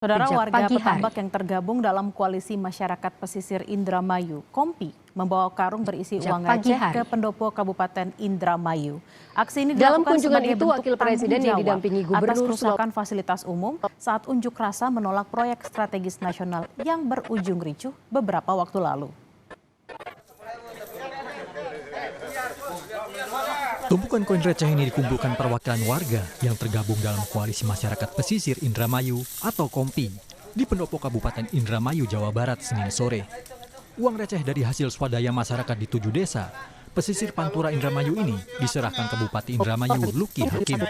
Saudara, Sejak warga pagi petambak hari. yang tergabung dalam koalisi masyarakat pesisir Indramayu, KOMPI, membawa karung berisi Sejak uang pagi receh ke hari. pendopo Kabupaten Indramayu. Aksi ini Dalam dilakukan kunjungan sebagai itu, bentuk Wakil Presiden tanggung yang jawab didampingi atas Gubernur kerusakan fasilitas umum saat unjuk rasa menolak proyek strategis nasional yang berujung ricuh beberapa waktu lalu. Tumpukan koin receh ini dikumpulkan perwakilan warga yang tergabung dalam koalisi masyarakat pesisir Indramayu atau KOMPI di pendopo Kabupaten Indramayu, Jawa Barat, Senin sore. Uang receh dari hasil swadaya masyarakat di 7 desa pesisir Pantura Indramayu ini diserahkan ke Bupati Indramayu, Luki Hakim.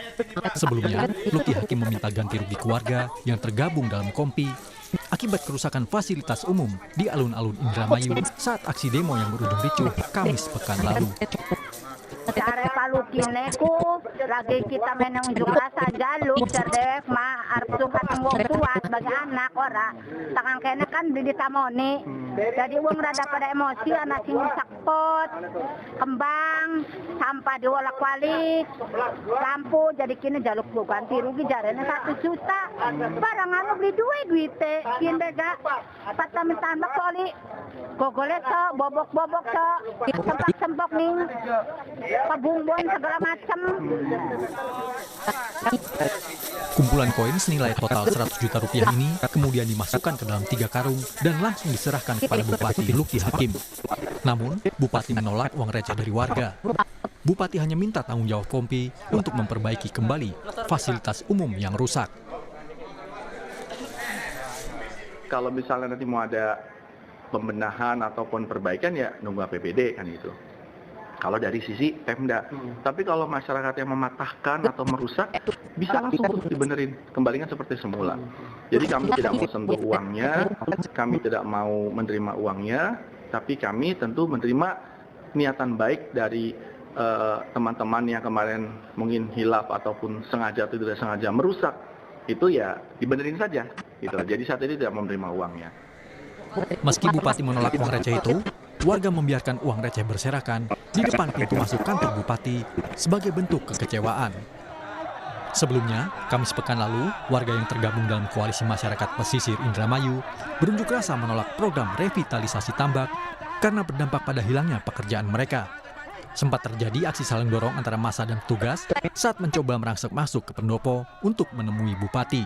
Sebelumnya, Luki Hakim meminta ganti rugi keluarga yang tergabung dalam KOMPI akibat kerusakan fasilitas umum di alun-alun Indramayu saat aksi demo yang berujung ricuh Kamis pekan lalu. Care palukineku lagi kita main unjuk rasa jaluk cerdek ma arep sukat wong tua sebagai anak ora tangan kene kan ditamoni jadi wong rada pada emosi anak sing rusak pot kembang sampah diwolak-walik lampu jadi kini jaluk ganti rugi jarene 1 juta barang anu beli duit kieu bega patamin tambah koli gogole so bobok-bobok so sempak-sempok ning pabungbuan segala macam. Kumpulan koin senilai total 100 juta rupiah ini kemudian dimasukkan ke dalam 3 karung dan langsung diserahkan kepada Bupati Luki Hakim. Namun, Bupati menolak uang receh dari warga. Bupati hanya minta tanggung jawab KOMPI untuk memperbaiki kembali fasilitas umum yang rusak. Kalau misalnya nanti mau ada pembenahan ataupun perbaikan ya nunggu APBD kan itu. Kalau dari sisi Pemda, tapi kalau masyarakat yang mematahkan atau merusak, bisa langsung dibenerin, kembalikan seperti semula. Jadi kami tidak mau sentuh uangnya, kami tidak mau menerima uangnya, tapi kami tentu menerima niatan baik dari teman-teman yang kemarin mungkin hilaf ataupun sengaja atau tidak sengaja merusak, itu ya dibenerin saja. Gitu. Jadi saat ini tidak menerima uangnya. Meski Bupati menolak uang receh itu, warga membiarkan uang receh berserakan di depan pintu masuk kantor Bupati sebagai bentuk kekecewaan. Sebelumnya, Kamis pekan lalu, warga yang tergabung dalam koalisi masyarakat pesisir Indramayu berunjuk rasa menolak program revitalisasi tambak karena berdampak pada hilangnya pekerjaan mereka. Sempat terjadi aksi saling dorong antara massa dan petugas saat mencoba merangsek masuk ke pendopo untuk menemui Bupati.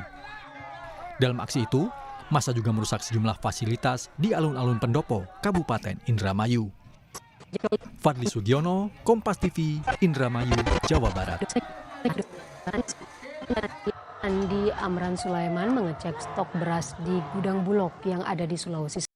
Dalam aksi itu, massa juga merusak sejumlah fasilitas di alun-alun pendopo Kabupaten Indramayu. Fadli Sugiono, Kompas TV, Indramayu, Jawa Barat. Andi Amran Sulaiman mengecek stok beras di gudang Bulog yang ada di Sulawesi